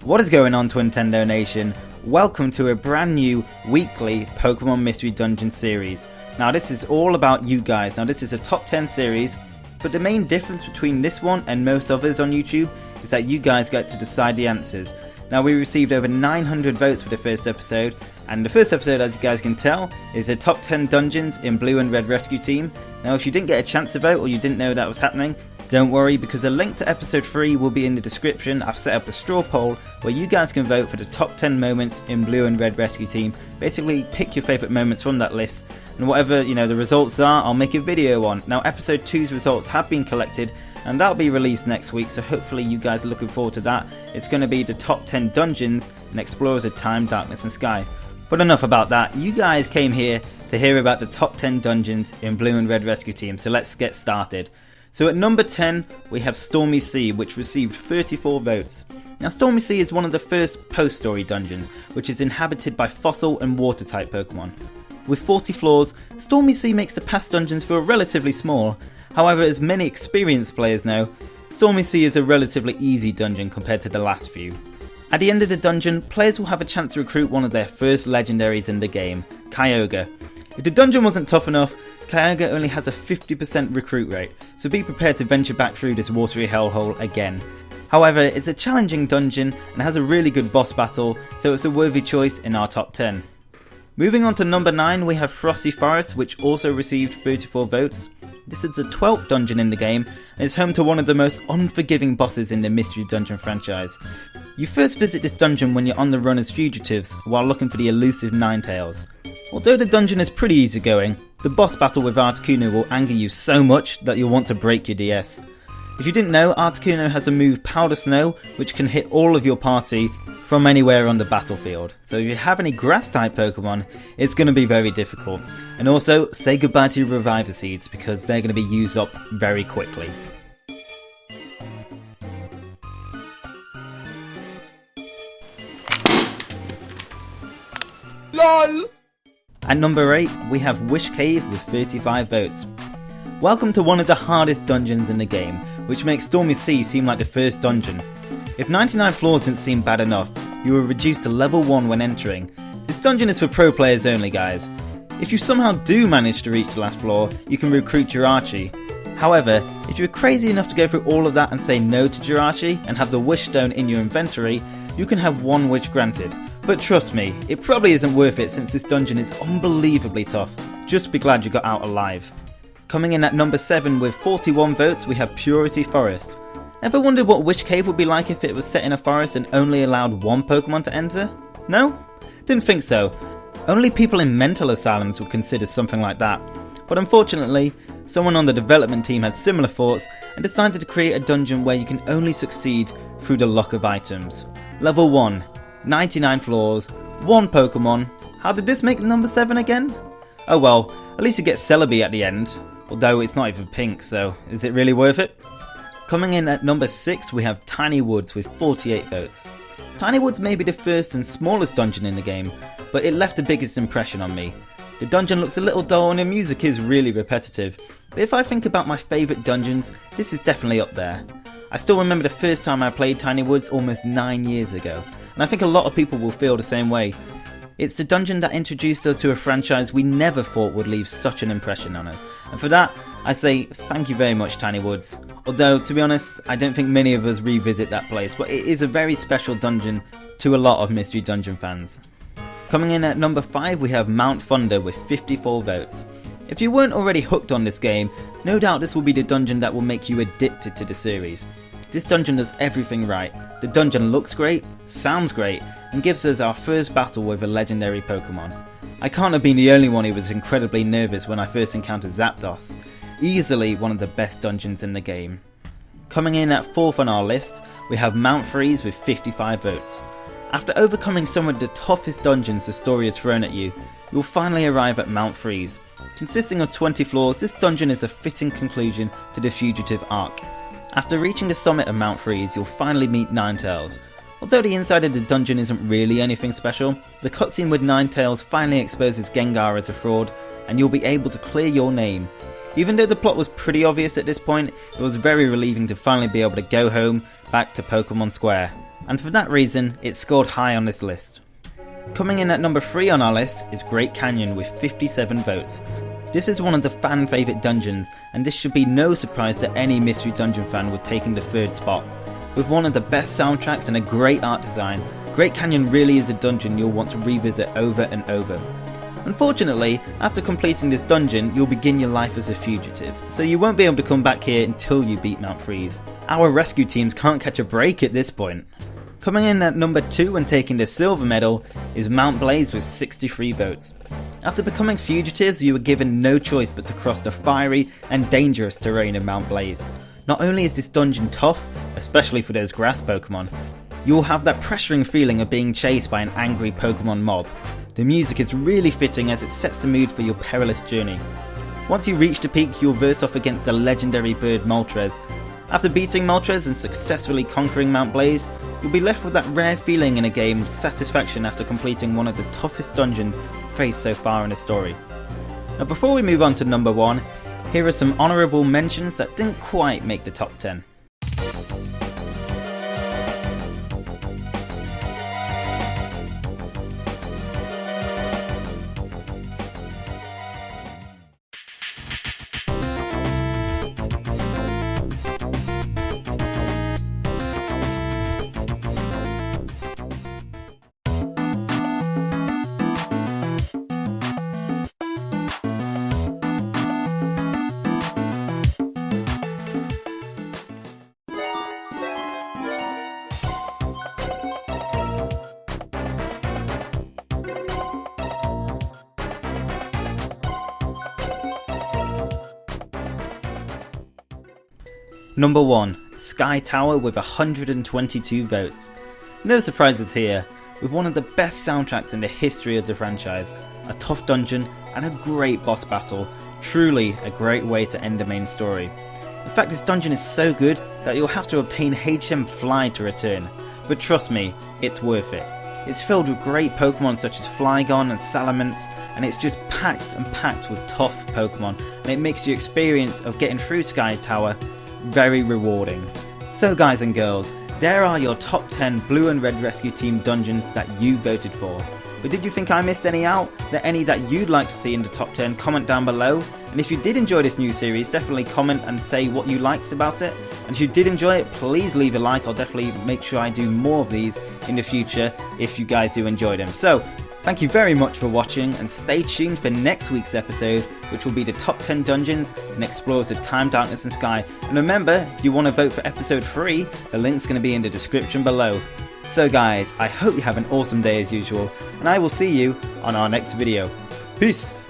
What is going on, Twintendo Nation? Welcome to a brand new weekly Pokémon Mystery Dungeon series. Now this is all about you guys. Now this is a top 10 series, but the main difference between this one and most others on YouTube is that you guys get to decide the answers. Now we received over 900 votes for the first episode, and the first episode, as you guys can tell, is the top 10 dungeons in Blue and Red Rescue Team. Now if you didn't get a chance to vote or you didn't know that was happening, don't worry, because a link to episode 3 will be in the description. I've set up a straw poll where you guys can vote for the top 10 moments in Blue and Red Rescue Team. Basically pick your favourite moments from that list, and whatever the results are, I'll make a video on. Now episode 2's results have been collected and that'll be released next week, so hopefully you guys are looking forward to that. It's going to be the top 10 dungeons in Explorers of Time, Darkness and Sky. But enough about that, you guys came here to hear about the top 10 dungeons in Blue and Red Rescue Team, so let's get started. So at number 10 we have Stormy Sea, which received 34 votes. Now Stormy Sea is one of the first post-story dungeons, which is inhabited by fossil and water type Pokemon. With 40 floors, Stormy Sea makes the past dungeons feel relatively small. However, as many experienced players know, Stormy Sea is a relatively easy dungeon compared to the last few. At the end of the dungeon, players will have a chance to recruit one of their first legendaries in the game, Kyogre. If the dungeon wasn't tough enough, Kyogre only has a 50% recruit rate, so be prepared to venture back through this watery hellhole again. However, it's a challenging dungeon and has a really good boss battle, so it's a worthy choice in our top 10. Moving on to number 9, we have Frosty Forest, which also received 34 votes. This is the 12th dungeon in the game and is home to one of the most unforgiving bosses in the Mystery Dungeon franchise. You first visit this dungeon when you're on the run as fugitives while looking for the elusive Ninetales. Although the dungeon is pretty easygoing, the boss battle with Articuno will anger you so much that you'll want to break your DS. If you didn't know, Articuno has a move Powder Snow, which can hit all of your party from anywhere on the battlefield. So if you have any grass type Pokemon, it's going to be very difficult. And also, say goodbye to your Reviver Seeds because they're going to be used up very quickly. LOL! At number 8, we have Wish Cave with 35 votes. Welcome to one of the hardest dungeons in the game, which makes Stormy Sea seem like the first dungeon. If 99 floors didn't seem bad enough, you were reduced to level 1 when entering. This dungeon is for pro players only, guys. If you somehow do manage to reach the last floor, you can recruit Jirachi. However, if you're crazy enough to go through all of that and say no to Jirachi and have the Wish Stone in your inventory, you can have one wish granted. But trust me, it probably isn't worth it since this dungeon is unbelievably tough. Just be glad you got out alive. Coming in at number 7 with 41 votes, we have Purity Forest. Ever wondered what Wish Cave would be like if it was set in a forest and only allowed one Pokemon to enter? No? Didn't think so. Only people in mental asylums would consider something like that. But unfortunately, someone on the development team had similar thoughts and decided to create a dungeon where you can only succeed through the luck of items. Level 1, 99 floors, 1 Pokemon. How did this make number 7 again? Oh well, at least you get Celebi at the end. Although it's not even pink, so is it really worth it? Coming in at number 6 we have Tiny Woods with 48 votes. Tiny Woods may be the first and smallest dungeon in the game, but it left the biggest impression on me. The dungeon looks a little dull and the music is really repetitive, but if I think about my favourite dungeons, this is definitely up there. I still remember the first time I played Tiny Woods almost 9 years ago, and I think a lot of people will feel the same way. It's the dungeon that introduced us to a franchise we never thought would leave such an impression on us, and for that I say thank you very much, Tiny Woods. Although, to be honest, I don't think many of us revisit that place, but it is a very special dungeon to a lot of Mystery Dungeon fans. Coming in at number 5 we have Mount Thunder with 54 votes. If you weren't already hooked on this game, no doubt this will be the dungeon that will make you addicted to the series. This dungeon does everything right. The dungeon looks great, sounds great, and gives us our first battle with a legendary Pokemon. I can't have been the only one who was incredibly nervous when I first encountered Zapdos. Easily one of the best dungeons in the game. Coming in at 4th on our list, we have Mount Freeze with 55 votes. After overcoming some of the toughest dungeons the story has thrown at you, you'll finally arrive at Mount Freeze. Consisting of 20 floors, this dungeon is a fitting conclusion to the Fugitive arc. After reaching the summit of Mount Freeze, you'll finally meet Ninetales. Although the inside of the dungeon isn't really anything special, the cutscene with Ninetales finally exposes Gengar as a fraud, and you'll be able to clear your name. Even though the plot was pretty obvious at this point, it was very relieving to finally be able to go home, back to Pokemon Square. and for that reason it scored high on this list. Coming in at number 3 on our list is Great Canyon with 57 votes. This is one of the fan favourite dungeons, and this should be no surprise to any Mystery Dungeon fan with taking the 3rd spot. With one of the best soundtracks and a great art design, Great Canyon really is a dungeon you'll want to revisit over and over. Unfortunately, after completing this dungeon, you'll begin your life as a fugitive, so you won't be able to come back here until you beat Mount Freeze. Our rescue teams can't catch a break at this point. Coming in at number 2 and taking the silver medal is Mount Blaze with 63 votes. After becoming fugitives, you were given no choice but to cross the fiery and dangerous terrain of Mount Blaze. Not only is this dungeon tough, especially for those grass Pokemon, you will have that pressuring feeling of being chased by an angry Pokemon mob. The music is really fitting as it sets the mood for your perilous journey. Once you reach the peak, you'll verse off against the legendary bird Moltres. After beating Moltres and successfully conquering Mount Blaze, you'll be left with that rare feeling in a game of satisfaction after completing one of the toughest dungeons faced so far in the story. Now before we move on to number 1, here are some honourable mentions that didn't quite make the top 10. Number 1, Sky Tower with 122 votes. No surprises here, with one of the best soundtracks in the history of the franchise, a tough dungeon and a great boss battle, truly a great way to end the main story. In fact, this dungeon is so good that you'll have to obtain HM Fly to return, but trust me, it's worth it. It's filled with great Pokemon such as Flygon and Salamence, and it's just packed with tough Pokemon, and it makes the experience of getting through Sky Tower very rewarding. So guys and girls, there are your top 10 Blue and Red Rescue Team dungeons that you voted for. But did you think I missed any out? Are there any that you'd like to see in the top 10? Comment down below. And if you did enjoy this new series, definitely comment and say what you liked about it. And if you did enjoy it, please leave a like. I'll definitely make sure I do more of these in the future if you guys do enjoy them. So thank you very much for watching, and stay tuned for next week's episode, which will be the top 10 dungeons and explorers of Time, Darkness and Sky. And remember, if you want to vote for episode 3, the link's going to be in the description below. So guys, I hope you have an awesome day as usual, and I will see you on our next video. Peace!